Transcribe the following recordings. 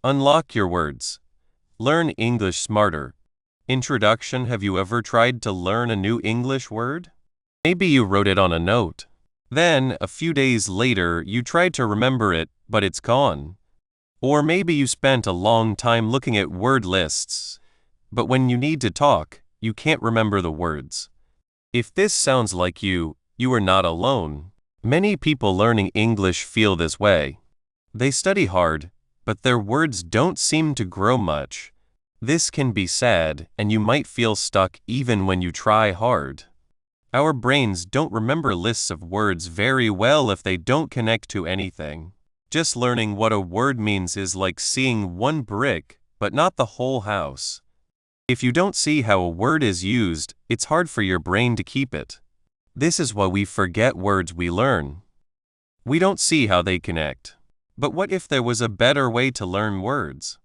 Unlock your words. Learn English smarter. Introduction. Have you ever tried to learn a new English word? Maybe you wrote it on a note. Then, a few days later, you tried to remember it, but it's gone. Or maybe you spent a long time looking at word lists, but when you need to talk, you can't remember the words. If this sounds like you are not alone. Many people learning English feel this way. They study hard, but their words don't seem to grow much. This can be sad, and you might feel stuck even when you try hard. Our brains don't remember lists of words very well if they don't connect to anything. Just learning what a word means is like seeing one brick, but not the whole house. If you don't see how a word is used, it's hard for your brain to keep it. This is why we forget words we learn. We don't see how they connect. But what if there was a better way to learn words?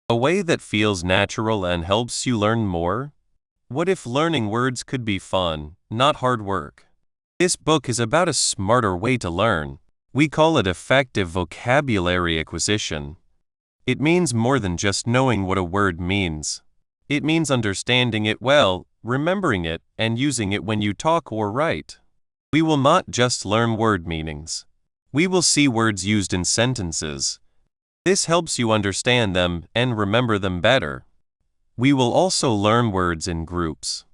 A way that feels natural and helps you learn more? What if learning words could be fun, not hard work? This book is about a smarter way to learn. We call it effective vocabulary acquisition. It means more than just knowing what a word means. It means understanding it well, remembering it, and using it when you talk or write. We will not just learn word meanings. We will see words used in sentences. This helps you understand them and remember them better. We will also learn words in groups.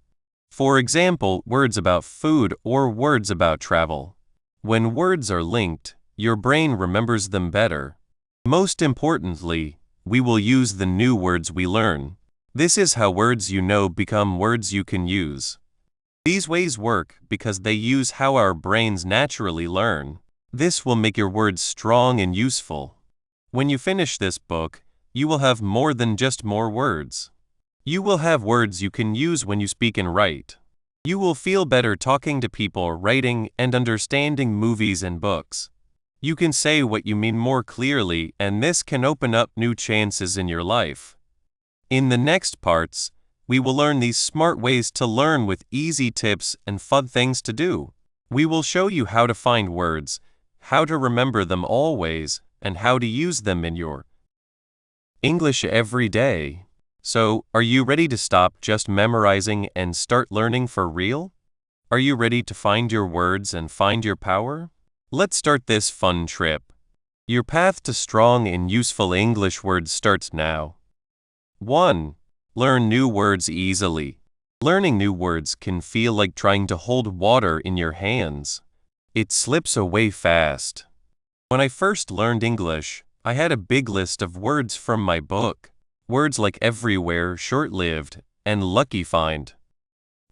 For example, words about food or words about travel. When words are linked, your brain remembers them better. Most importantly, we will use the new words we learn. This is how words you know become words you can use. These ways work because they use how our brains naturally learn. This will make your words strong and useful. When you finish this book, you will have more than just more words. You will have words you can use when you speak and write. You will feel better talking to people, writing, and understanding movies and books. You can say what you mean more clearly, and this can open up new chances in your life. In the next parts, we will learn these smart ways to learn with easy tips and fun things to do. We will show you how to find words, how to remember them always, and how to use them in your English every day. So, are you ready to stop just memorizing and start learning for real? Are you ready to find your words and find your power? Let's start this fun trip. Your path to strong and useful English words starts now. 1. Learn new words easily. Learning new words can feel like trying to hold water in your hands. It slips away fast. When I first learned English, I had a big list of words from my book. Words like everywhere, short-lived, and lucky find.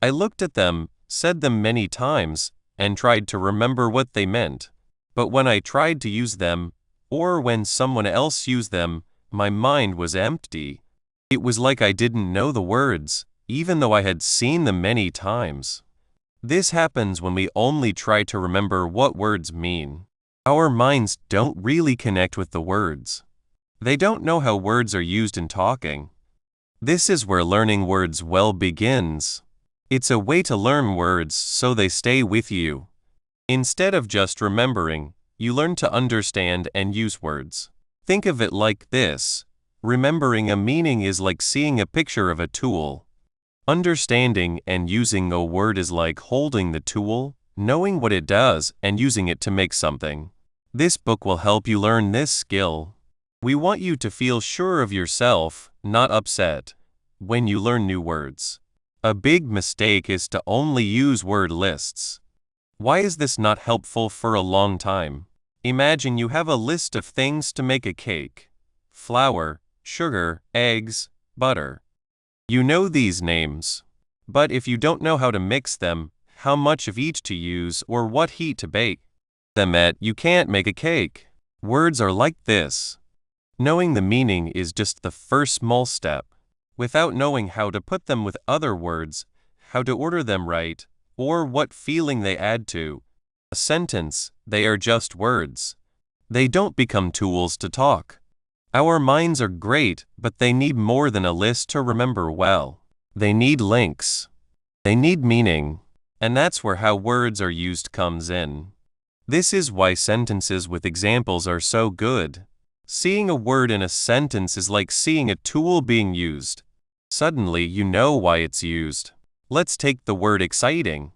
I looked at them, said them many times, and tried to remember what they meant. But when I tried to use them, or when someone else used them, my mind was empty. It was like I didn't know the words, even though I had seen them many times. This happens when we only try to remember what words mean. Our minds don't really connect with the words. They don't know how words are used in talking. This is where learning words well begins. It's a way to learn words so they stay with you. Instead of just remembering, you learn to understand and use words. Think of it like this. Remembering a meaning is like seeing a picture of a tool. Understanding and using a word is like holding the tool, knowing what it does, and using it to make something. This book will help you learn this skill. We want you to feel sure of yourself, not upset, when you learn new words. A big mistake is to only use word lists. Why is this not helpful for a long time? Imagine you have a list of things to make a cake: flour, sugar, eggs, butter. You know these names. But if you don't know how to mix them, how much of each to use, or what heat to bake them at, you can't make a cake. Words are like this. Knowing the meaning is just the first small step. Without knowing how to put them with other words, how to order them right, or what feeling they add to a sentence, they are just words. They don't become tools to talk. Our minds are great, but they need more than a list to remember well. They need links. They need meaning. And that's where how words are used comes in. This is why sentences with examples are so good. Seeing a word in a sentence is like seeing a tool being used. Suddenly, you know why it's used. Let's take the word exciting.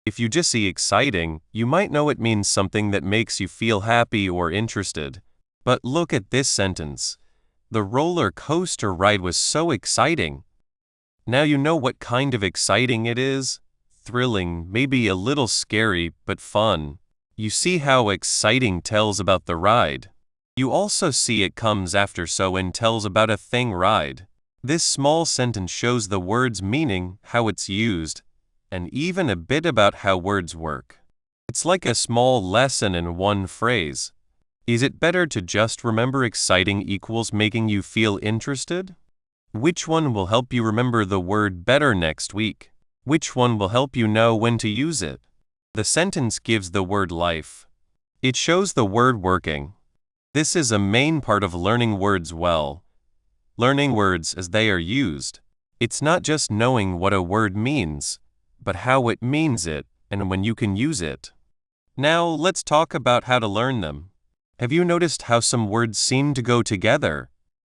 If you just see exciting, you might know it means something that makes you feel happy or interested. But look at this sentence. The roller coaster ride was so exciting. Now you know what kind of exciting it is. Thrilling, maybe a little scary, but fun. You see how exciting tells about the ride. You also see it comes after so and tells about a thing ride. This small sentence shows the word's meaning, how it's used, and even a bit about how words work. It's like a small lesson in one phrase. Is it better to just remember exciting equals making you feel interested? Which one will help you remember the word better next week? Which one will help you know when to use it? The sentence gives the word life. It shows the word working. This is a main part of learning words well. Learning words as they are used. It's not just knowing what a word means, but how it means it and when you can use it. Now let's talk about how to learn them. Have you noticed how some words seem to go together?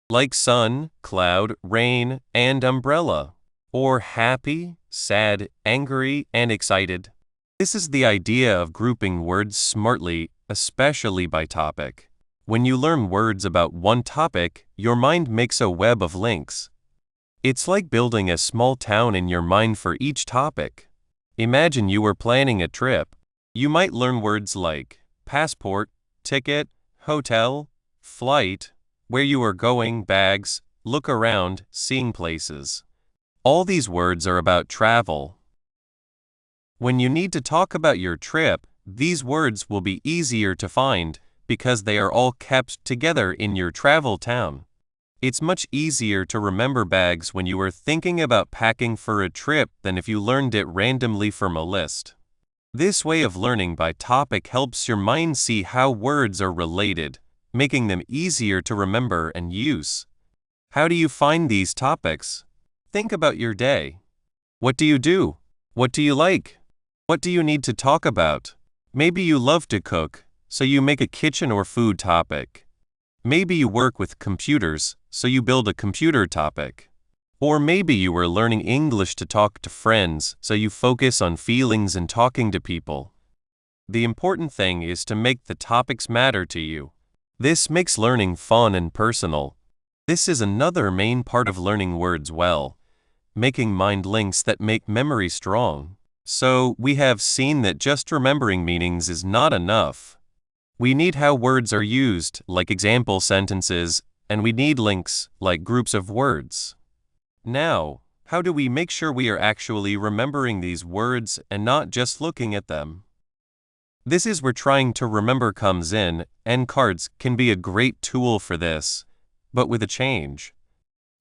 Like sun, cloud, rain, and umbrella. Or happy, sad, angry, and excited. This is the idea of grouping words smartly, especially by topic. When you learn words about one topic, your mind makes a web of links. It's like building a small town in your mind for each topic. Imagine you were planning a trip. You might learn words like passport, ticket, hotel, flight, where you are going, bags, look around, seeing places. All these words are about travel. When you need to talk about your trip, these words will be easier to find because they are all kept together in your travel town. It's much easier to remember bags when you are thinking about packing for a trip than if you learned it randomly from a list. This way of learning by topic helps your mind see how words are related, making them easier to remember and use. How do you find these topics? Think about your day. What do you do? What do you like? What do you need to talk about? Maybe you love to cook, so you make a kitchen or food topic. Maybe you work with computers, so you build a computer topic. Or maybe you are learning English to talk to friends, so you focus on feelings and talking to people. The important thing is to make the topics matter to you. This makes learning fun and personal. This is another main part of learning words well, making mind links that make memory strong. So, we have seen that just remembering meanings is not enough. We need how words are used, like example sentences, and we need links, like groups of words. Now, how do we make sure we are actually remembering these words and not just looking at them? This is where trying to remember comes in, and cards can be a great tool for this, but with a change.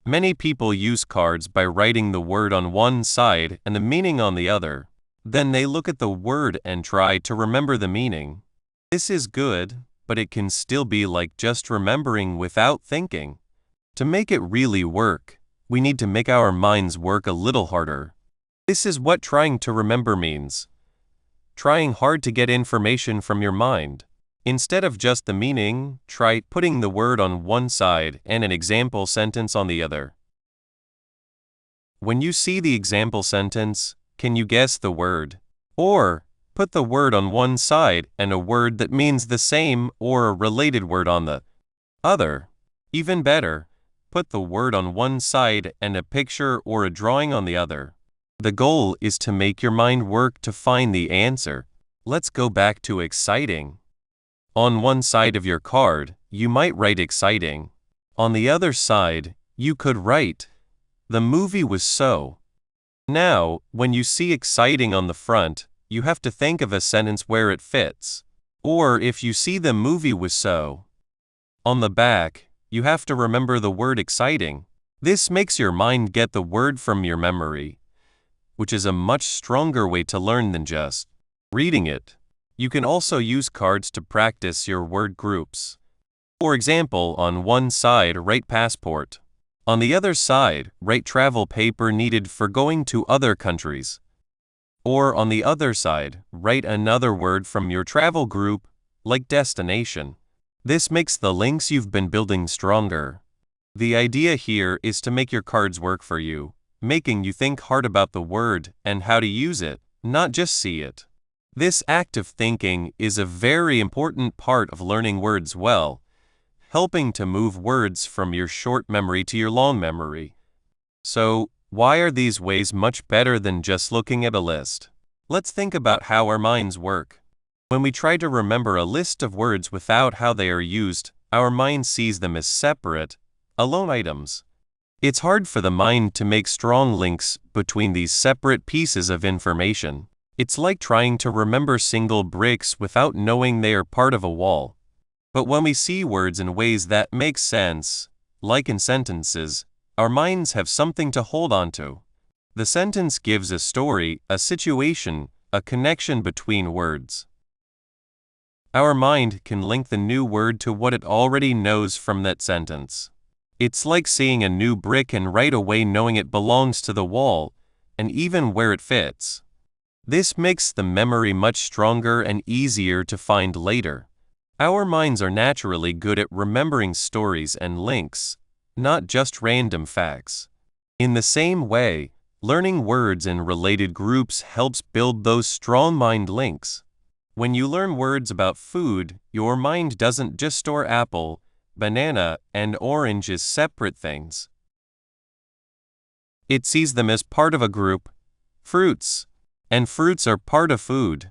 Many people use cards by writing the word on one side and the meaning on the other. Then they look at the word and try to remember the meaning. This is good, but it can still be like just remembering without thinking. To make it really work, we need to make our minds work a little harder. This is what trying to remember means. Trying hard to get information from your mind. Instead of just the meaning, try putting the word on one side and an example sentence on the other. When you see the example sentence, can you guess the word? Or, put the word on one side and a word that means the same or a related word on the other. Even better, put the word on one side and a picture or a drawing on the other. The goal is to make your mind work to find the answer. Let's go back to exciting. On one side of your card, you might write exciting. On the other side, you could write, the movie was so. Now, when you see exciting on the front, you have to think of a sentence where it fits. Or if you see the movie was so. On the back, you have to remember the word exciting. This makes your mind get the word from your memory, which is a much stronger way to learn than just reading it. You can also use cards to practice your word groups. For example, on one side, write passport. On the other side, write travel paper needed for going to other countries. Or on the other side, write another word from your travel group, like destination. This makes the links you've been building stronger. The idea here is to make your cards work for you, making you think hard about the word and how to use it, not just see it. This active thinking is a very important part of learning words well, helping to move words from your short memory to your long memory. So, why are these ways much better than just looking at a list? Let's think about how our minds work. When we try to remember a list of words without how they are used, our mind sees them as separate, alone items. It's hard for the mind to make strong links between these separate pieces of information. It's like trying to remember single bricks without knowing they are part of a wall. But when we see words in ways that make sense, like in sentences, our minds have something to hold on to. The sentence gives a story, a situation, a connection between words. Our mind can link the new word to what it already knows from that sentence. It's like seeing a new brick and right away knowing it belongs to the wall, and even where it fits. This makes the memory much stronger and easier to find later. Our minds are naturally good at remembering stories and links, not just random facts. In the same way, learning words in related groups helps build those strong mind links. When you learn words about food, your mind doesn't just store apple, banana, and orange as separate things. It sees them as part of a group, fruits, and fruits are part of food.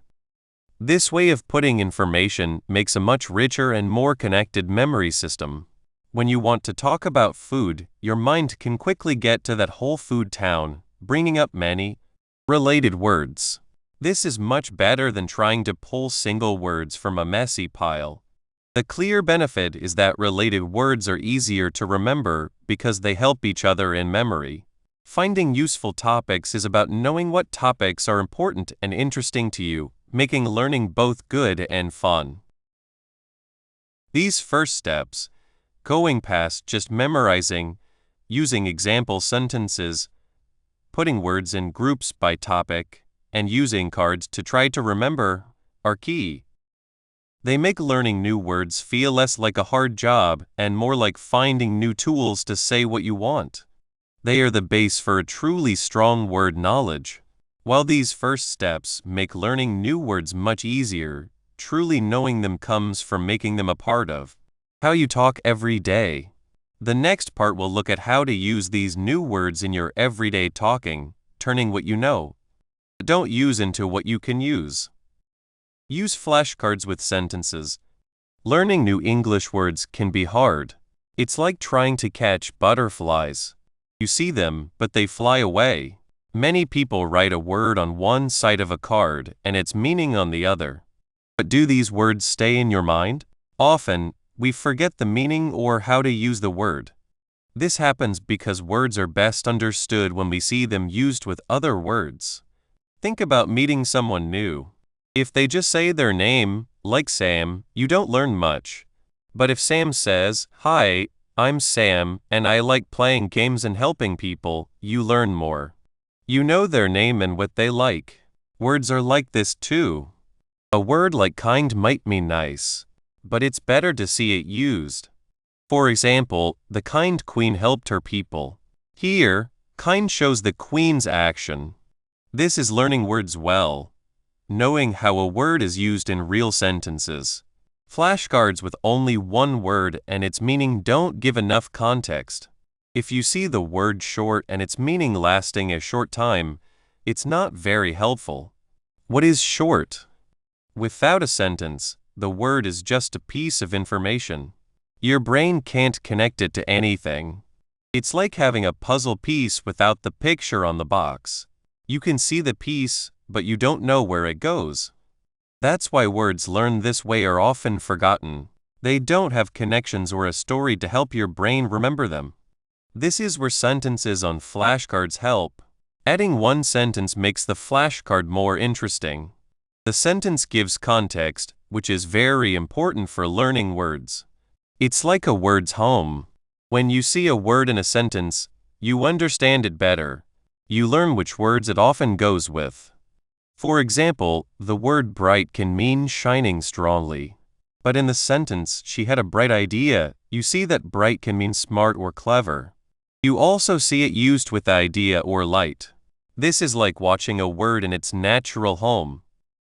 This way of putting information makes a much richer and more connected memory system. When you want to talk about food, your mind can quickly get to that whole food town, bringing up many related words. This is much better than trying to pull single words from a messy pile. The clear benefit is that related words are easier to remember because they help each other in memory. Finding useful topics is about knowing what topics are important and interesting to you, making learning both good and fun. These first steps, going past just memorizing, using example sentences, putting words in groups by topic, and using cards to try to remember, are key. They make learning new words feel less like a hard job and more like finding new tools to say what you want. They are the base for a truly strong word knowledge. While these first steps make learning new words much easier, truly knowing them comes from making them a part of how you talk every day. The next part will look at how to use these new words in your everyday talking, turning what you know, don't use into what you can use. Use flashcards with sentences. Learning new English words can be hard. It's like trying to catch butterflies. You see them, but they fly away. Many people write a word on one side of a card and its meaning on the other. But do these words stay in your mind? Often, we forget the meaning or how to use the word. This happens because words are best understood when we see them used with other words. Think about meeting someone new. If they just say their name, like Sam, you don't learn much. But if Sam says, "Hi, I'm Sam, and I like playing games and helping people," you learn more. You know their name and what they like. Words are like this too. A word like kind might mean nice, but it's better to see it used. For example, the kind queen helped her people. Here, kind shows the queen's action. This is learning words well, knowing how a word is used in real sentences. Flashcards with only one word and its meaning don't give enough context. If you see the word short and its meaning lasting a short time, it's not very helpful. What is short? Without a sentence, the word is just a piece of information. Your brain can't connect it to anything. It's like having a puzzle piece without the picture on the box. You can see the piece, but you don't know where it goes. That's why words learned this way are often forgotten. They don't have connections or a story to help your brain remember them. This is where sentences on flashcards help. Adding one sentence makes the flashcard more interesting. The sentence gives context, which is very important for learning words. It's like a word's home. When you see a word in a sentence, you understand it better. You learn which words it often goes with. For example, the word bright can mean shining strongly. But in the sentence, she had a bright idea, you see that bright can mean smart or clever. You also see it used with idea or light. This is like watching a word in its natural home.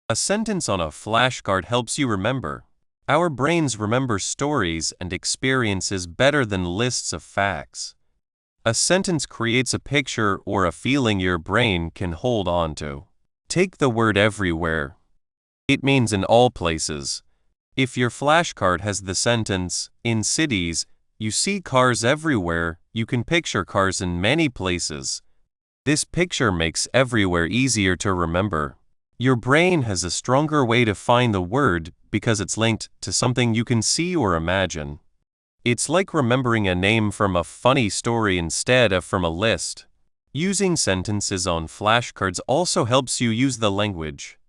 A sentence on a flashcard helps you remember. Our brains remember stories and experiences better than lists of facts. A sentence creates a picture or a feeling your brain can hold on to. Take the word everywhere. It means in all places. If your flashcard has the sentence, in cities, you see cars everywhere, you can picture cars in many places. This picture makes everywhere easier to remember. Your brain has a stronger way to find the word because it's linked to something you can see or imagine. It's like remembering a name from a funny story instead of from a list. Using sentences on flashcards also helps you use the language.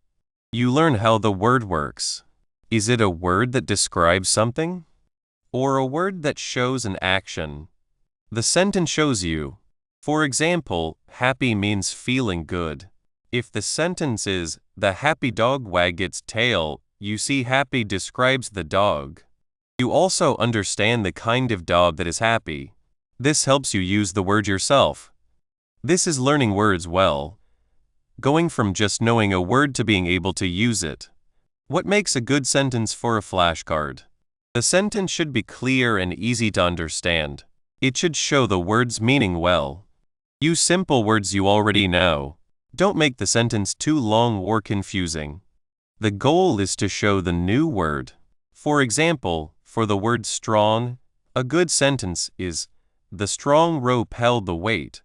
You learn how the word works. Is it a word that describes something? Or a word that shows an action? The sentence shows you. For example, happy means feeling good. If the sentence is, the happy dog wagged its tail, you see happy describes the dog. You also understand the kind of dog that is happy. This helps you use the word yourself. This is learning words well. Going from just knowing a word to being able to use it. What makes a good sentence for a flashcard? The sentence should be clear and easy to understand. It should show the word's meaning well. Use simple words you already know. Don't make the sentence too long or confusing. The goal is to show the new word. For example, for the word strong, a good sentence is, the strong rope held the weight.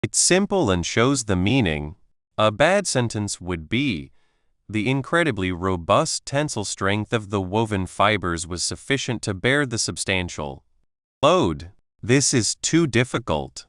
It's simple and shows the meaning. A bad sentence would be, the incredibly robust tensile strength of the woven fibers was sufficient to bear the substantial load. This is too difficult.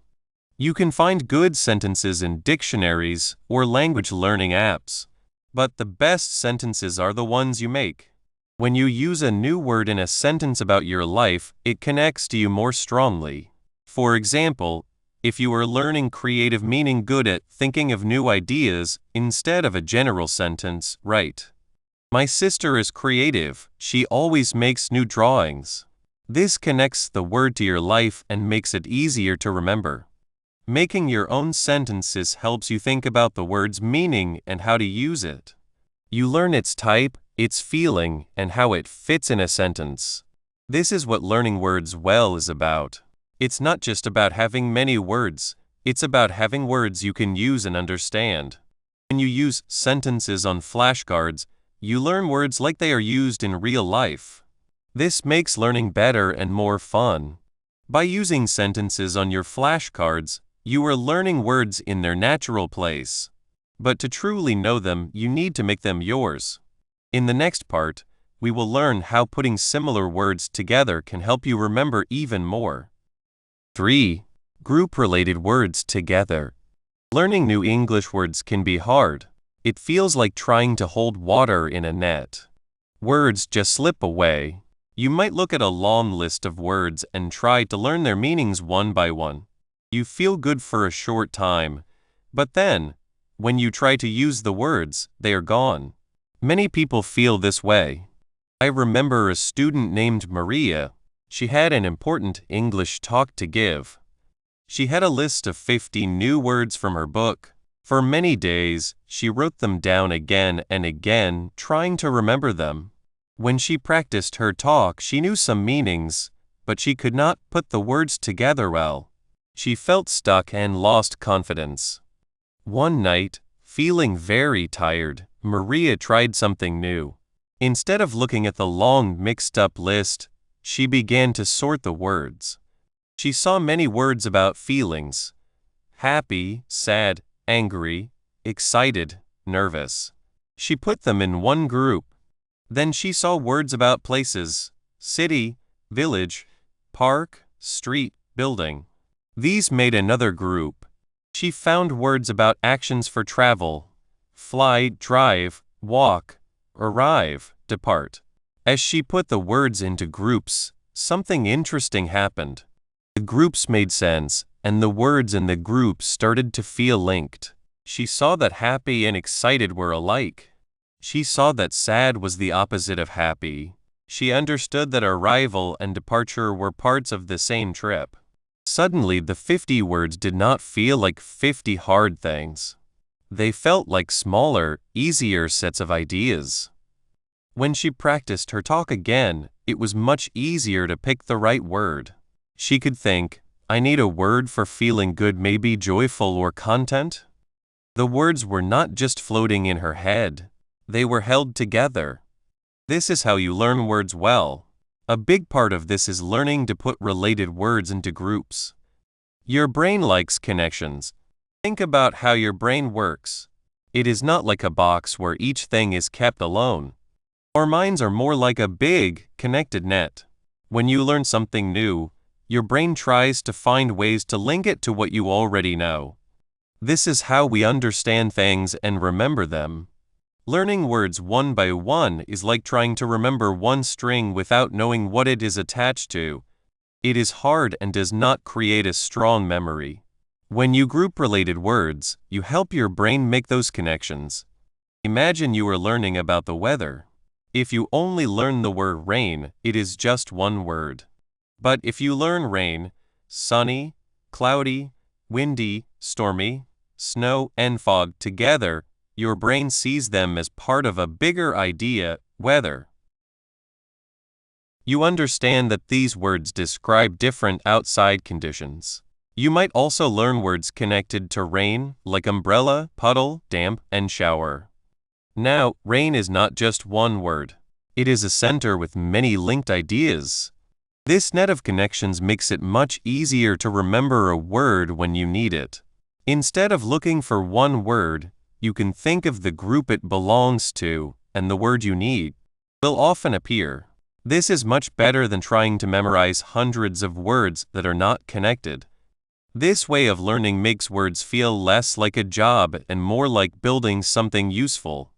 You can find good sentences in dictionaries or language learning apps, but the best sentences are the ones you make. When you use a new word in a sentence about your life, it connects to you more strongly. For example, if you are learning creative meaning good at thinking of new ideas instead of a general sentence, write, my sister is creative, she always makes new drawings. This connects the word to your life and makes it easier to remember. Making your own sentences helps you think about the word's meaning and how to use it. You learn its type, its feeling, and how it fits in a sentence. This is what learning words well is about. It's not just about having many words, it's about having words you can use and understand. When you use sentences on flashcards, you learn words like they are used in real life. This makes learning better and more fun. By using sentences on your flashcards, you are learning words in their natural place. But to truly know them, you need to make them yours. In the next part, we will learn how putting similar words together can help you remember even more. 3. Group-related words together. Learning new English words can be hard. It feels like trying to hold water in a net. Words just slip away. You might look at a long list of words and try to learn their meanings one by one. You feel good for a short time, but then, when you try to use the words, they are gone. Many people feel this way. I remember a student named Maria. She had an important English talk to give. She had a list of 50 new words from her book. For many days, she wrote them down again and again, trying to remember them. When she practiced her talk, she knew some meanings, but she could not put the words together well. She felt stuck and lost confidence. One night, feeling very tired, Maria tried something new. Instead of looking at the long, mixed-up list, she began to sort the words. She saw many words about feelings: happy, sad, angry, excited, nervous. She put them in one group. Then she saw words about places: city, village, park, street, building. These made another group. She found words about actions for travel: fly, drive, walk, arrive, depart. As she put the words into groups, something interesting happened. The groups made sense, and the words in the groups started to feel linked. She saw that happy and excited were alike. She saw that sad was the opposite of happy. She understood that arrival and departure were parts of the same trip. Suddenly, the 50 words did not feel like 50 hard things. They felt like smaller, easier sets of ideas. When she practiced her talk again, it was much easier to pick the right word. She could think, I need a word for feeling good, maybe joyful or content. The words were not just floating in her head, they were held together. This is how you learn words well. A big part of this is learning to put related words into groups. Your brain likes connections. Think about how your brain works. It is not like a box where each thing is kept alone. Our minds are more like a big, connected net. When you learn something new, your brain tries to find ways to link it to what you already know. This is how we understand things and remember them. Learning words one by one is like trying to remember one string without knowing what it is attached to. It is hard and does not create a strong memory. When you group related words, you help your brain make those connections. Imagine you are learning about the weather. If you only learn the word rain, it is just one word. But if you learn rain, sunny, cloudy, windy, stormy, snow, and fog together, your brain sees them as part of a bigger idea, weather. You understand that these words describe different outside conditions. You might also learn words connected to rain, like umbrella, puddle, damp, and shower. Now, rain is not just one word. It is a center with many linked ideas. This net of connections makes it much easier to remember a word when you need it. Instead of looking for one word, you can think of the group it belongs to, and the word you need will often appear. This is much better than trying to memorize hundreds of words that are not connected. This way of learning makes words feel less like a job and more like building something useful.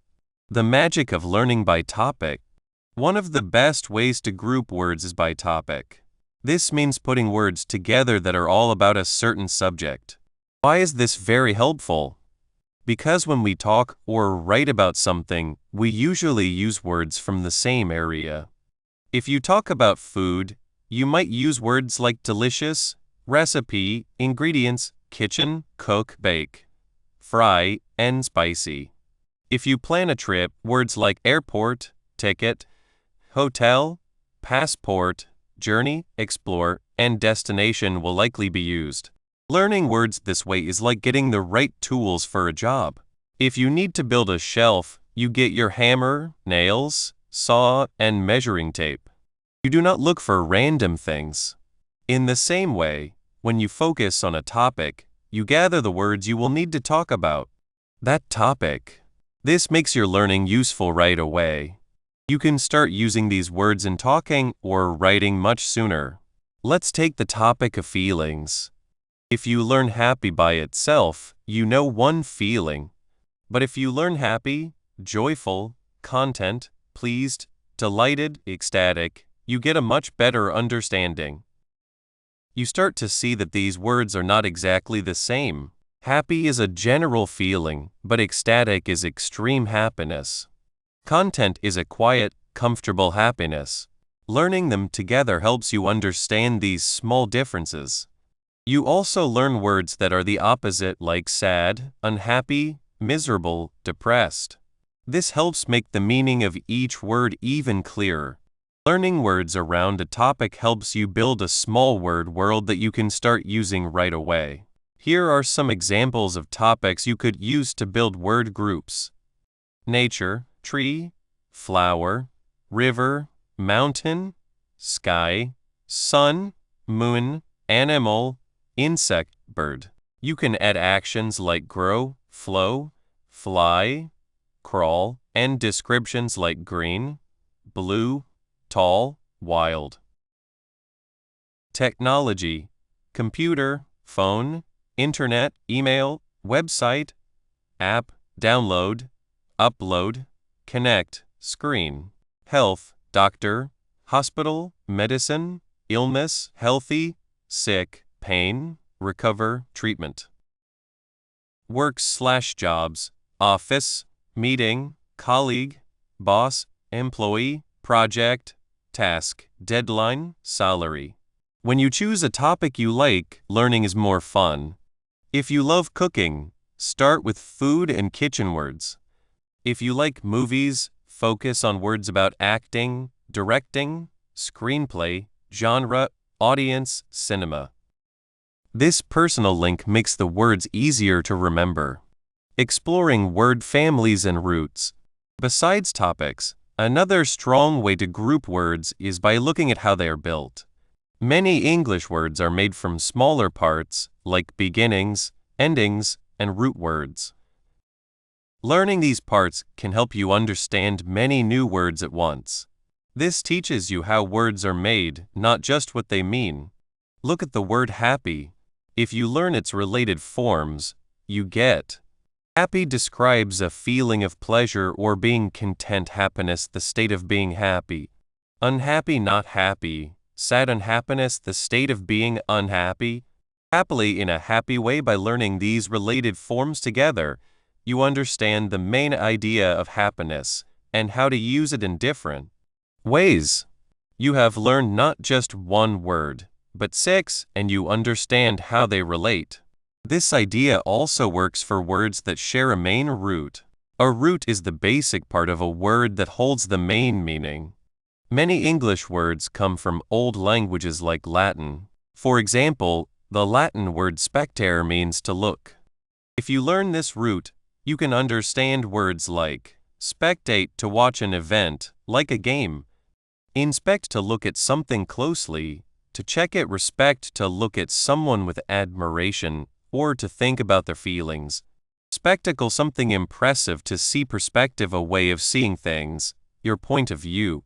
The magic of learning by topic. One of the best ways to group words is by topic. This means putting words together that are all about a certain subject. Why is this very helpful? Because when we talk or write about something, we usually use words from the same area. If you talk about food, you might use words like delicious, recipe, ingredients, kitchen, cook, bake, fry, and spicy. If you plan a trip, words like airport, ticket, hotel, passport, journey, explore, and destination will likely be used. Learning words this way is like getting the right tools for a job. If you need to build a shelf, you get your hammer, nails, saw, and measuring tape. You do not look for random things. In the same way, when you focus on a topic, you gather the words you will need to talk about that topic. This makes your learning useful right away. You can start using these words in talking or writing much sooner. Let's take the topic of feelings. If you learn happy by itself, you know one feeling. But if you learn happy, joyful, content, pleased, delighted, ecstatic, you get a much better understanding. You start to see that these words are not exactly the same. Happy is a general feeling, but ecstatic is extreme happiness. Content is a quiet, comfortable happiness. Learning them together helps you understand these small differences. You also learn words that are the opposite, like sad, unhappy, miserable, depressed. This helps make the meaning of each word even clearer. Learning words around a topic helps you build a small word world that you can start using right away. Here are some examples of topics you could use to build word groups. Nature, tree, flower, river, mountain, sky, sun, moon, animal, insect, bird. You can add actions like grow, flow, fly, crawl, and descriptions like green, blue, tall, wild. Technology, computer, phone, internet, email, website, app, download, upload, connect, screen. Health, doctor, hospital, medicine, illness, healthy, sick, pain, recover, treatment. Work/jobs, office, meeting, colleague, boss, employee, project, task, deadline, salary. When you choose a topic you like, learning is more fun. If you love cooking, start with food and kitchen words. If you like movies, focus on words about acting, directing, screenplay, genre, audience, cinema. This personal link makes the words easier to remember. Exploring word families and roots. Besides topics, another strong way to group words is by looking at how they are built. Many English words are made from smaller parts, like beginnings, endings, and root words. Learning these parts can help you understand many new words at once. This teaches you how words are made, not just what they mean. Look at the word happy. If you learn its related forms, you get. Happy describes a feeling of pleasure or being content, happiness, the state of being happy. Unhappy, not happy. Sad, unhappiness, the state of being unhappy. Happily, in a happy way. By learning these related forms together, you understand the main idea of happiness and how to use it in different ways. You have learned not just one word, but 6, and you understand how they relate. This idea also works for words that share a main root. A root is the basic part of a word that holds the main meaning. Many English words come from old languages like Latin. For example, the Latin word spectare means to look. If you learn this root, you can understand words like spectate, to watch an event, like a game. Inspect, to look at something closely, to check it. Respect, to look at someone with admiration, or to think about their feelings. Spectacle, something impressive, to see. Perspective, a way of seeing things, your point of view.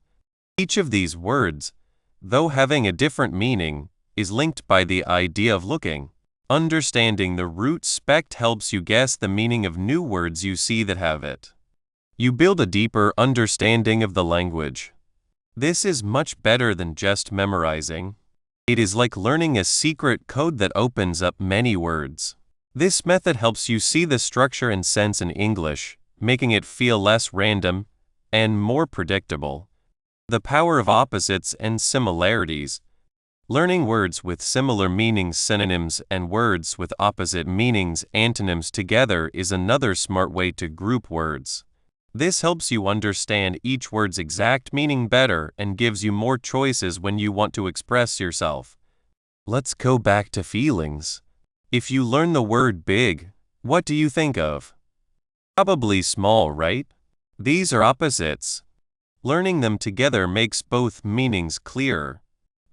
Each of these words, though having a different meaning, is linked by the idea of looking. Understanding the root spect helps you guess the meaning of new words you see that have it. You build a deeper understanding of the language. This is much better than just memorizing. It is like learning a secret code that opens up many words. This method helps you see the structure and sense in English, making it feel less random and more predictable. The power of opposites and similarities. Learning words with similar meanings, synonyms, and words with opposite meanings, antonyms, together is another smart way to group words. This helps you understand each word's exact meaning better and gives you more choices when you want to express yourself. Let's go back to feelings. If you learn the word big, what do you think of? Probably small, right? These are opposites. Learning them together makes both meanings clearer.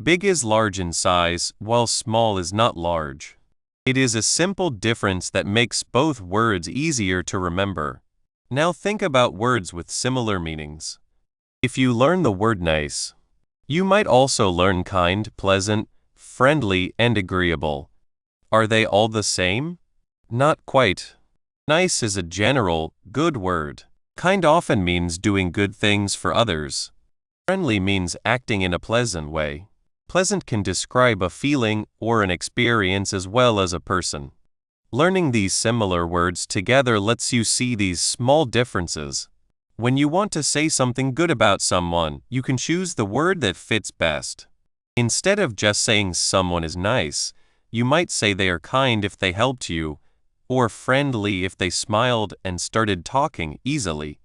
Big is large in size, while small is not large. It is a simple difference that makes both words easier to remember. Now think about words with similar meanings. If you learn the word nice, you might also learn kind, pleasant, friendly, and agreeable. Are they all the same? Not quite. Nice is a general, good word. Kind often means doing good things for others. Friendly means acting in a pleasant way. Pleasant can describe a feeling or an experience as well as a person. Learning these similar words together lets you see these small differences. When you want to say something good about someone, you can choose the word that fits best. Instead of just saying someone is nice, you might say they are kind if they helped you, or friendly if they smiled and started talking easily.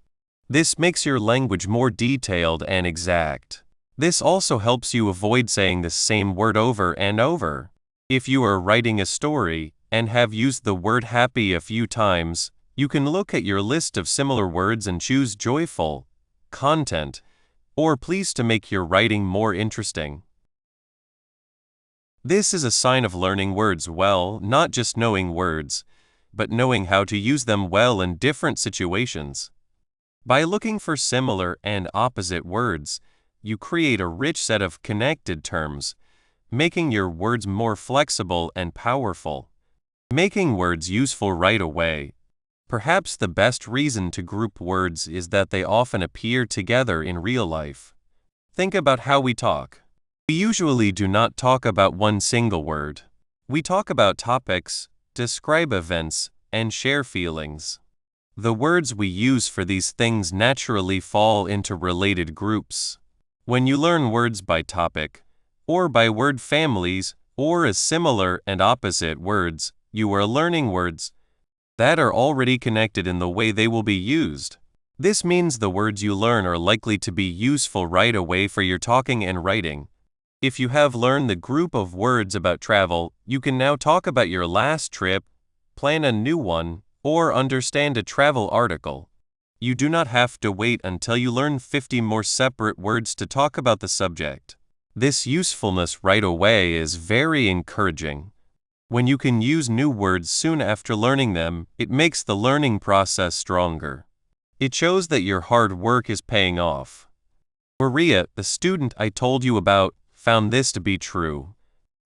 This makes your language more detailed and exact. This also helps you avoid saying the same word over and over. If you are writing a story and have used the word happy a few times, you can look at your list of similar words and choose joyful, content, or pleased to make your writing more interesting. This is a sign of learning words well, not just knowing words, but knowing how to use them well in different situations. By looking for similar and opposite words, you create a rich set of connected terms, making your words more flexible and powerful. Making words useful right away. Perhaps the best reason to group words is that they often appear together in real life. Think about how we talk. We usually do not talk about one single word. We talk about topics, describe events, and share feelings. The words we use for these things naturally fall into related groups. When you learn words by topic, or by word families, or as similar and opposite words, you are learning words that are already connected in the way they will be used. This means the words you learn are likely to be useful right away for your talking and writing. If you have learned the group of words about travel, you can now talk about your last trip, plan a new one, or understand a travel article. You do not have to wait until you learn 50 more separate words to talk about the subject. This usefulness right away is very encouraging. When you can use new words soon after learning them, it makes the learning process stronger. It shows that your hard work is paying off. Maria, the student I told you about, found this to be true.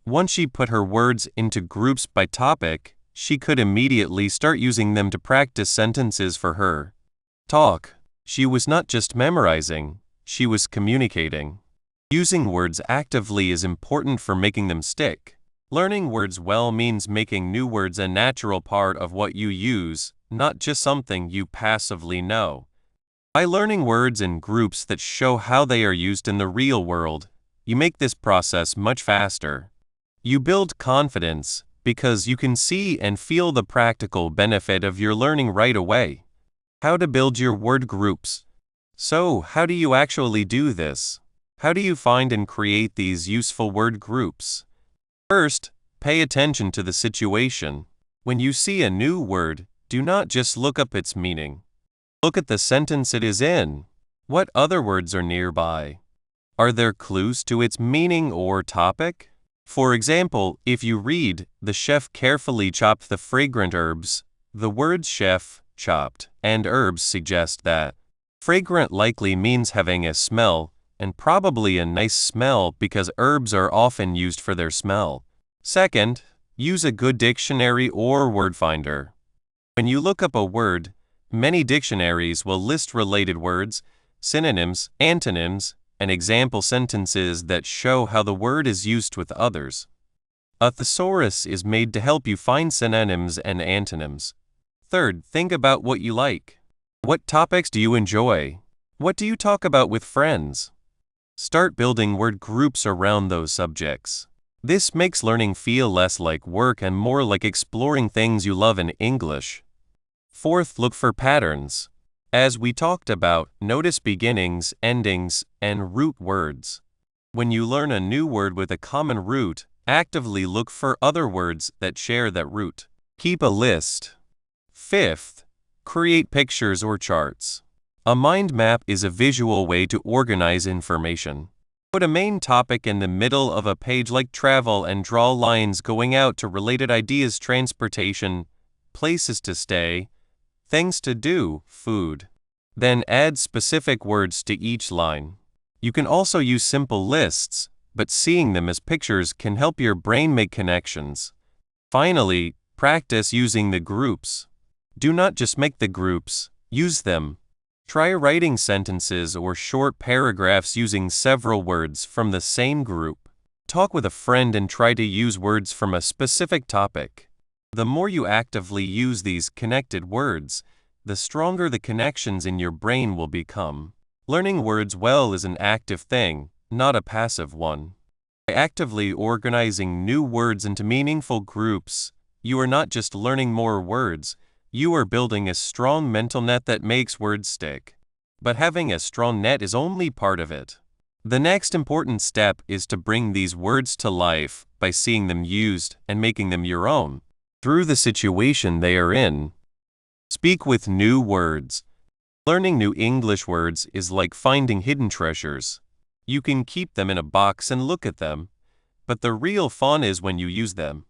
Once she put her words into groups by topic, she could immediately start using them to practice sentences for her talk. She was not just memorizing, she was communicating. Using words actively is important for making them stick. Learning words well means making new words a natural part of what you use, not just something you passively know. By learning words in groups that show how they are used in the real world, you make this process much faster. You build confidence because you can see and feel the practical benefit of your learning right away. How to build your word groups. So, how do you actually do this? How do you find and create these useful word groups? First, pay attention to the situation. When you see a new word, do not just look up its meaning. Look at the sentence it is in. What other words are nearby? Are there clues to its meaning or topic? For example, if you read, "The chef carefully chopped the fragrant herbs," the words chef, chopped, and herbs suggest that fragrant likely means having a smell, and probably a nice smell because herbs are often used for their smell. Second, use a good dictionary or word finder. When you look up a word, many dictionaries will list related words, synonyms, antonyms, and example sentences that show how the word is used with others. A thesaurus is made to help you find synonyms and antonyms. Third, think about what you like. What topics do you enjoy? What do you talk about with friends? Start building word groups around those subjects. This makes learning feel less like work and more like exploring things you love in English. Fourth, look for patterns. As we talked about, notice beginnings, endings, and root words. When you learn a new word with a common root, actively look for other words that share that root. Keep a list. Fifth, create pictures or charts. A mind map is a visual way to organize information. Put a main topic in the middle of a page like travel and draw lines going out to related ideas: transportation, places to stay, things to do, food. Then add specific words to each line. You can also use simple lists, but seeing them as pictures can help your brain make connections. Finally, practice using the groups. Do not just make the groups, use them. Try writing sentences or short paragraphs using several words from the same group. Talk with a friend and try to use words from a specific topic. The more you actively use these connected words, the stronger the connections in your brain will become. Learning words well is an active thing, not a passive one. By actively organizing new words into meaningful groups, you are not just learning more words, you are building a strong mental net that makes words stick. But having a strong net is only part of it. The next important step is to bring these words to life by seeing them used and making them your own, through the situation they are in. Speak with new words. Learning new English words is like finding hidden treasures. You can keep them in a box and look at them, but the real fun is when you use them.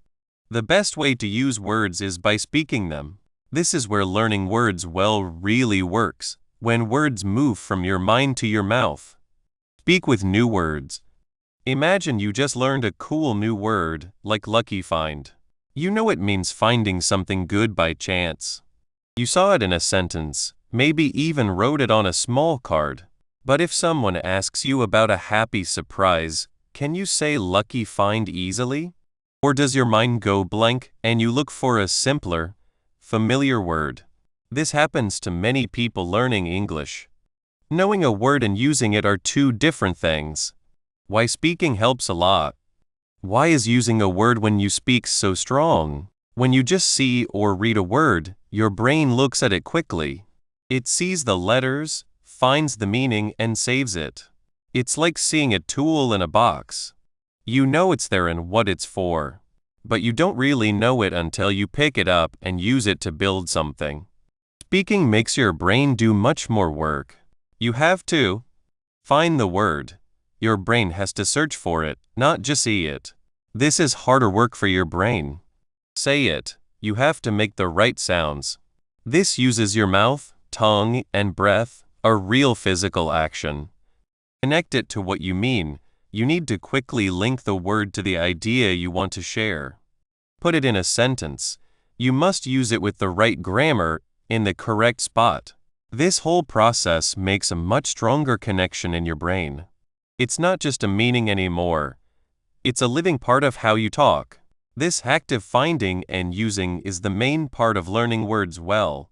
The best way to use words is by speaking them. This is where learning words well really works, when words move from your mind to your mouth. Speak with new words. Imagine you just learned a cool new word, like lucky find. You know it means finding something good by chance. You saw it in a sentence, maybe even wrote it on a small card. But if someone asks you about a happy surprise, can you say lucky find easily? Or does your mind go blank and you look for a simpler, familiar word? This happens to many people learning English. Knowing a word and using it are two different things. Why speaking helps a lot. Why is using a word when you speak so strong? When you just see or read a word, your brain looks at it quickly. It sees the letters, finds the meaning, and saves it. It's like seeing a tool in a box. You know it's there and what it's for, but you don't really know it until you pick it up and use it to build something. Speaking makes your brain do much more work. You have to find the word. Your brain has to search for it, not just see it. This is harder work for your brain. Say it. You have to make the right sounds. This uses your mouth, tongue, and breath, a real physical action. Connect it to what you mean. You need to quickly link the word to the idea you want to share. Put it in a sentence. You must use it with the right grammar in the correct spot. This whole process makes a much stronger connection in your brain. It's not just a meaning anymore. It's a living part of how you talk. This active finding and using is the main part of learning words well.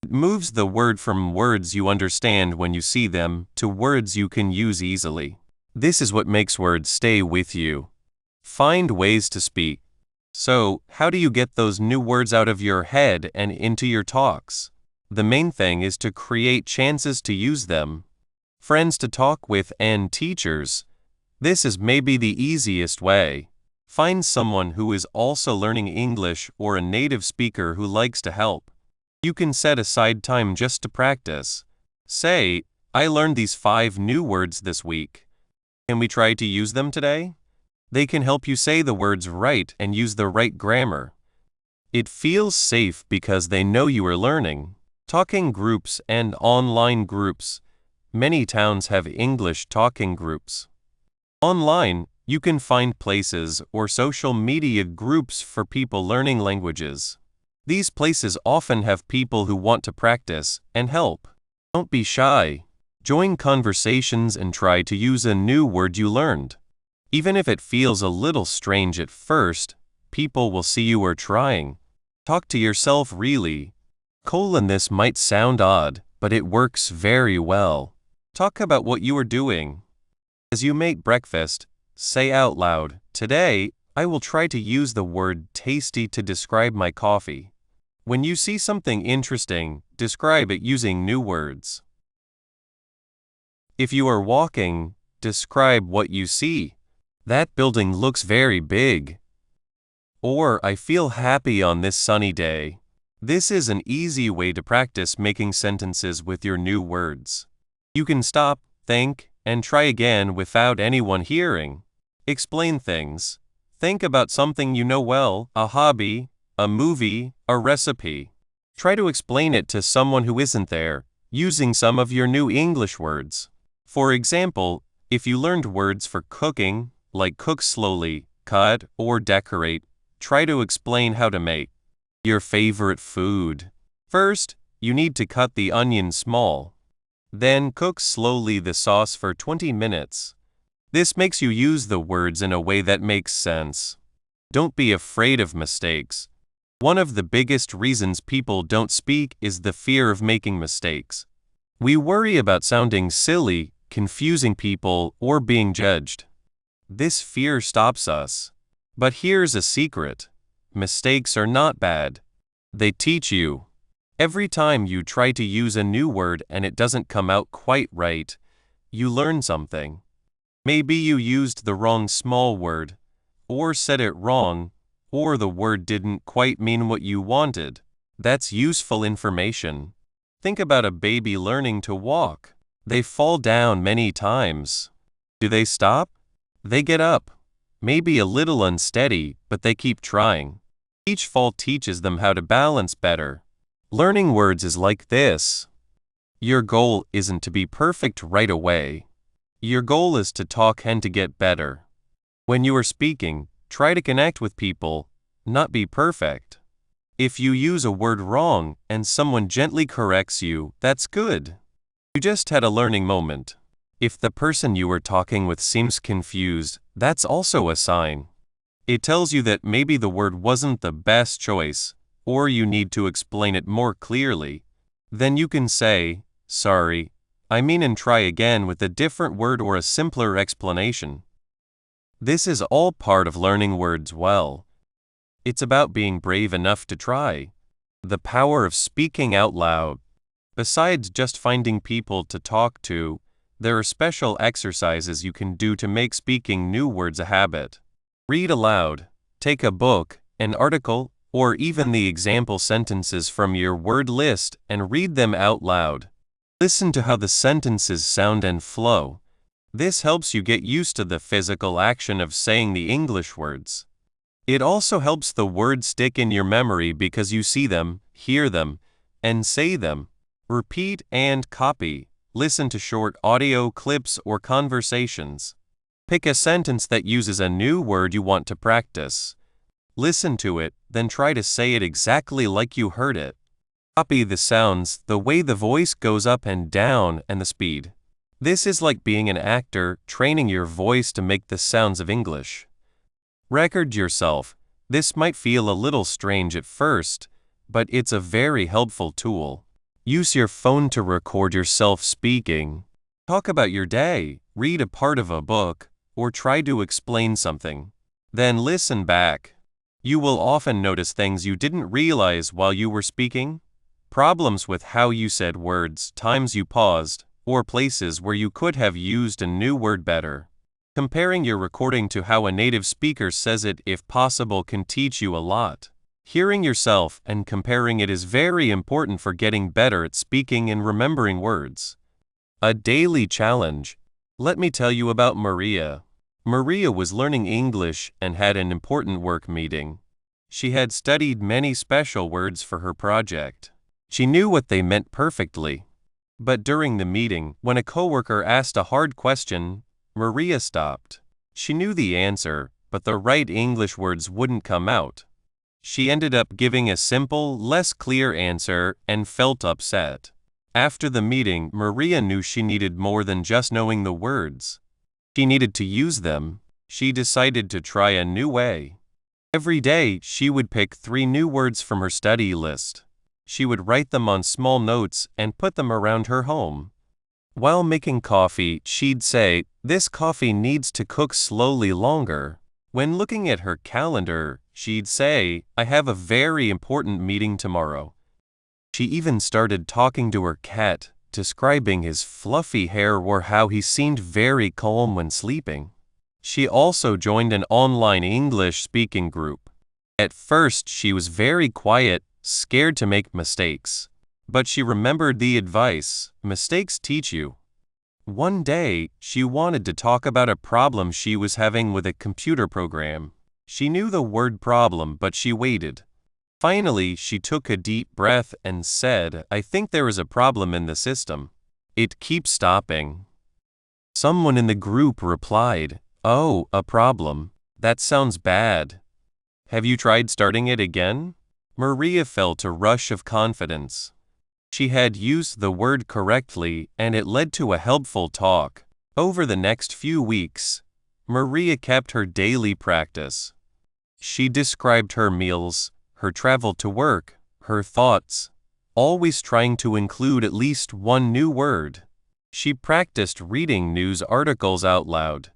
It moves the word from words you understand when you see them to words you can use easily. This is what makes words stay with you. Find ways to speak. So, how do you get those new words out of your head and into your talks? The main thing is to create chances to use them. Friends to talk with and teachers. This is maybe the easiest way. Find someone who is also learning English or a native speaker who likes to help. You can set aside time just to practice. Say, I learned these 5 new words this week. Can we try to use them today? They can help you say the words right and use the right grammar. It feels safe because they know you are learning. Talking groups and online groups. Many towns have English talking groups. Online, you can find places or social media groups for people learning languages. These places often have people who want to practice and help. Don't be shy. Join conversations and try to use a new word you learned. Even if it feels a little strange at first, people will see you are trying. Talk to yourself really. This might sound odd, but it works very well. Talk about what you are doing. As you make breakfast, say out loud, "Today, I will try to use the word tasty to describe my coffee." When you see something interesting, describe it using new words. If you are walking, describe what you see. That building looks very big. Or, I feel happy on this sunny day. This is an easy way to practice making sentences with your new words. You can stop, think, and try again without anyone hearing. Explain things. Think about something you know well, a hobby, a movie, a recipe. Try to explain it to someone who isn't there, using some of your new English words. For example, if you learned words for cooking, like cook slowly, cut, or decorate, try to explain how to make your favorite food. First, you need to cut the onion small. Then cook slowly the sauce for 20 minutes. This makes you use the words in a way that makes sense. Don't be afraid of mistakes. One of the biggest reasons people don't speak is the fear of making mistakes. We worry about sounding silly, confusing people, or being judged. This fear stops us. But here's a secret. Mistakes are not bad. They teach you. Every time you try to use a new word and it doesn't come out quite right, you learn something. Maybe you used the wrong small word, or said it wrong, or the word didn't quite mean what you wanted. That's useful information. Think about a baby learning to walk. They fall down many times. Do they stop? They get up. Maybe a little unsteady, but they keep trying. Each fall teaches them how to balance better. Learning words is like this. Your goal isn't to be perfect right away. Your goal is to talk and to get better. When you are speaking, try to connect with people, not be perfect. If you use a word wrong and someone gently corrects you, that's good. You just had a learning moment. If the person you were talking with seems confused, that's also a sign. It tells you that maybe the word wasn't the best choice, or you need to explain it more clearly. Then you can say, "Sorry, and try again with a different word or a simpler explanation. This is all part of learning words well. It's about being brave enough to try. The power of speaking out loud. Besides just finding people to talk to, there are special exercises you can do to make speaking new words a habit. Read aloud, take a book, an article, or even the example sentences from your word list and read them out loud. Listen to how the sentences sound and flow. This helps you get used to the physical action of saying the English words. It also helps the words stick in your memory because you see them, hear them, and say them. Repeat and copy. Listen to short audio clips or conversations. Pick a sentence that uses a new word you want to practice. Listen to it, then try to say it exactly like you heard it. Copy the sounds, the way the voice goes up and down, and the speed. This is like being an actor, training your voice to make the sounds of English. Record yourself. This might feel a little strange at first, but it's a very helpful tool. Use your phone to record yourself speaking. Talk about your day, read a part of a book, or try to explain something. Then listen back. You will often notice things you didn't realize while you were speaking. Problems with how you said words, times you paused, or places where you could have used a new word better. Comparing your recording to how a native speaker says it, if possible, can teach you a lot. Hearing yourself and comparing it is very important for getting better at speaking and remembering words. A daily challenge. Let me tell you about Maria. Maria was learning English and had an important work meeting. She had studied many special words for her project. She knew what they meant perfectly. But during the meeting, when a coworker asked a hard question, Maria stopped. She knew the answer, but the right English words wouldn't come out. She ended up giving a simple, less clear answer and felt upset. After the meeting, Maria knew she needed more than just knowing the words. She needed to use them. She decided to try a new way. Every day, she would pick 3 new words from her study list. She would write them on small notes and put them around her home. While making coffee, she'd say, "This coffee needs to cook slowly longer." When looking at her calendar, she'd say, "I have a very important meeting tomorrow." She even started talking to her cat, describing his fluffy hair or how he seemed very calm when sleeping. She also joined an online English speaking group. At first, she was very quiet, scared to make mistakes. But she remembered the advice, mistakes teach you. One day, she wanted to talk about a problem she was having with a computer program. She knew the word problem, but she waited. Finally, she took a deep breath and said, "I think there is a problem in the system. It keeps stopping." Someone in the group replied, "Oh, a problem. That sounds bad. Have you tried starting it again?" Maria felt a rush of confidence. She had used the word correctly, and it led to a helpful talk. Over the next few weeks, Maria kept her daily practice. She described her meals, her travel to work, her thoughts, always trying to include at least one new word. She practiced reading news articles out loud.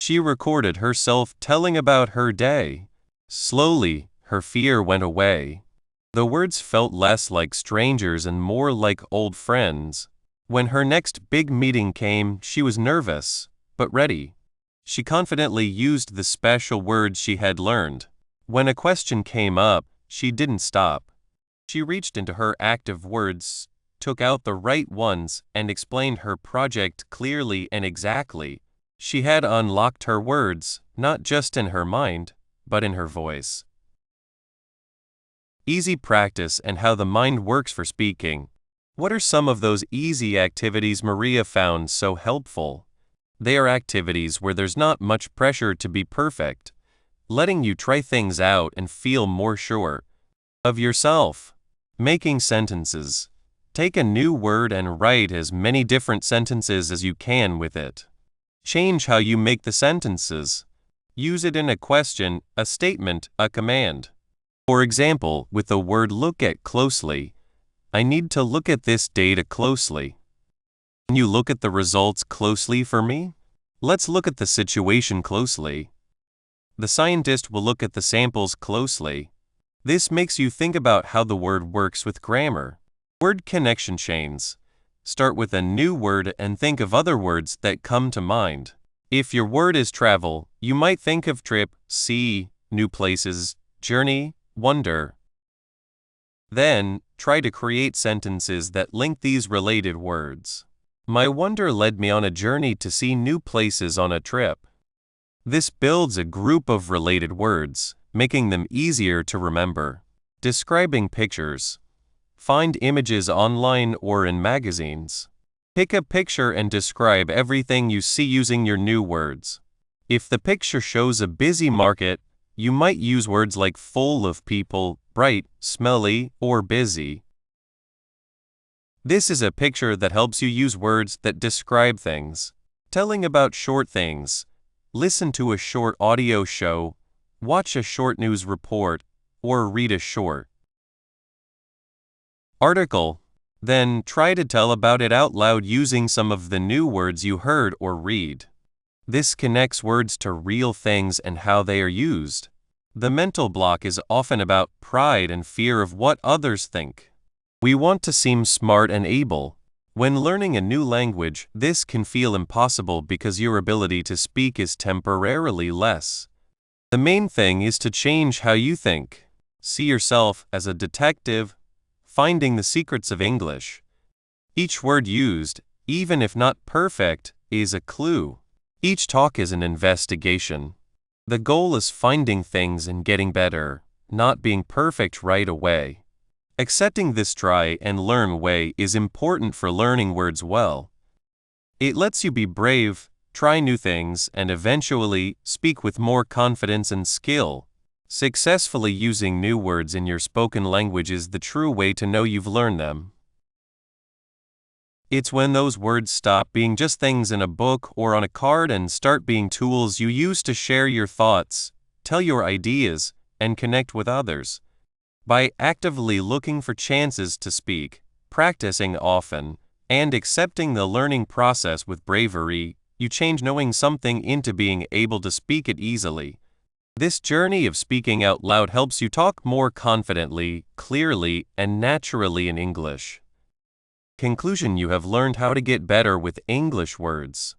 She recorded herself telling about her day. Slowly, her fear went away. The words felt less like strangers and more like old friends. When her next big meeting came, she was nervous, but ready. She confidently used the special words she had learned. When a question came up, she didn't stop. She reached into her active words, took out the right ones, and explained her project clearly and exactly. She had unlocked her words, not just in her mind, but in her voice. Easy practice and how the mind works for speaking. What are some of those easy activities Maria found so helpful? They are activities where there's not much pressure to be perfect, letting you try things out and feel more sure of yourself. Making sentences. Take a new word and write as many different sentences as you can with it. Change how you make the sentences. Use it in a question, a statement, a command. For example, with the word look at closely, I need to look at this data closely. Can you look at the results closely for me? Let's look at the situation closely. The scientist will look at the samples closely. This makes you think about how the word works with grammar. Word connection chains. Start with a new word and think of other words that come to mind. If your word is travel, you might think of trip, see, new places, journey, wonder. Then, try to create sentences that link these related words. My wonder led me on a journey to see new places on a trip. This builds a group of related words, making them easier to remember. Describing pictures. Find images online or in magazines. Pick a picture and describe everything you see using your new words. If the picture shows a busy market, you might use words like full of people, bright, smelly, or busy. This is a picture that helps you use words that describe things. Telling about short things. Listen to a short audio show, watch a short news report, or read a short article. Then try to tell about it out loud using some of the new words you heard or read. This connects words to real things and how they are used. The mental block is often about pride and fear of what others think. We want to seem smart and able. When learning a new language, this can feel impossible because your ability to speak is temporarily less. The main thing is to change how you think. See yourself as a detective, finding the secrets of English. Each word used, even if not perfect, is a clue. Each talk is an investigation. The goal is finding things and getting better, not being perfect right away. Accepting this try and learn way is important for learning words well. It lets you be brave, try new things, and eventually speak with more confidence and skill. Successfully using new words in your spoken language is the true way to know you've learned them. It's when those words stop being just things in a book or on a card and start being tools you use to share your thoughts, tell your ideas, and connect with others. By actively looking for chances to speak, practicing often, and accepting the learning process with bravery, you change knowing something into being able to speak it easily. This journey of speaking out loud helps you talk more confidently, clearly, and naturally in English. Conclusion: you have learned how to get better with English words.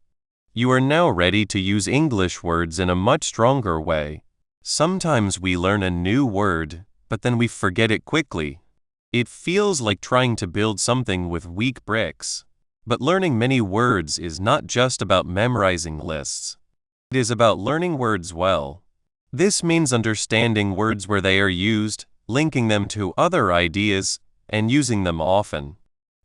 You are now ready to use English words in a much stronger way. Sometimes we learn a new word, but then we forget it quickly. It feels like trying to build something with weak bricks. But learning many words is not just about memorizing lists. It is about learning words well. This means understanding words where they are used, linking them to other ideas, and using them often.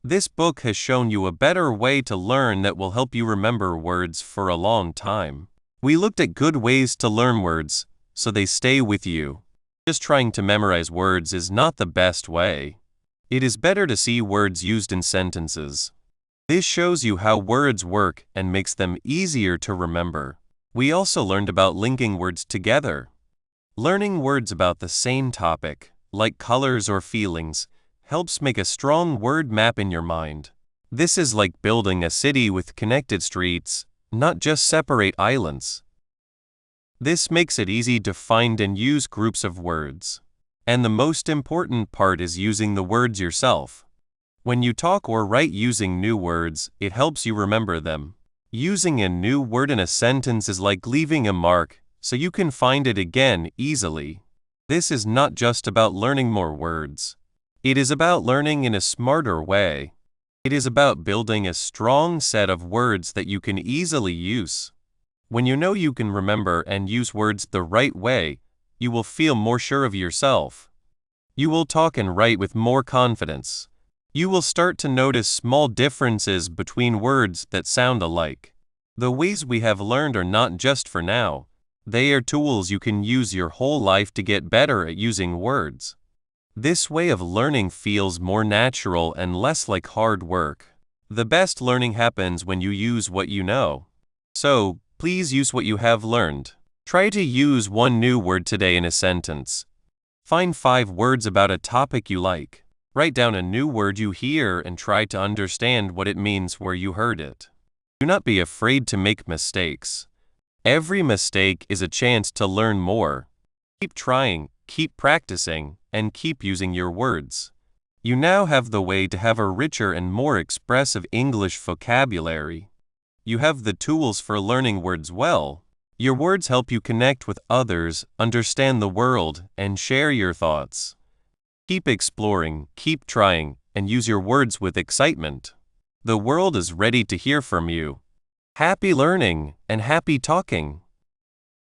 This book has shown you a better way to learn that will help you remember words for a long time. We looked at good ways to learn words, so they stay with you. Just trying to memorize words is not the best way. It is better to see words used in sentences. This shows you how words work and makes them easier to remember. We also learned about linking words together. Learning words about the same topic, like colors or feelings, helps make a strong word map in your mind. This is like building a city with connected streets, not just separate islands. This makes it easy to find and use groups of words. And the most important part is using the words yourself. When you talk or write using new words, it helps you remember them. Using a new word in a sentence is like leaving a mark, so you can find it again easily. This is not just about learning more words. It is about learning in a smarter way. It is about building a strong set of words that you can easily use. When you know you can remember and use words the right way, you will feel more sure of yourself. You will talk and write with more confidence. You will start to notice small differences between words that sound alike. The ways we have learned are not just for now. They are tools you can use your whole life to get better at using words. This way of learning feels more natural and less like hard work. The best learning happens when you use what you know. So, please use what you have learned. Try to use one new word today in a sentence. Find 5 words about a topic you like. Write down a new word you hear and try to understand what it means where you heard it. Do not be afraid to make mistakes. Every mistake is a chance to learn more. Keep trying, keep practicing, and keep using your words. You now have the way to have a richer and more expressive English vocabulary. You have the tools for learning words well. Your words help you connect with others, understand the world, and share your thoughts. Keep exploring, keep trying, and use your words with excitement. The world is ready to hear from you. Happy learning and happy talking.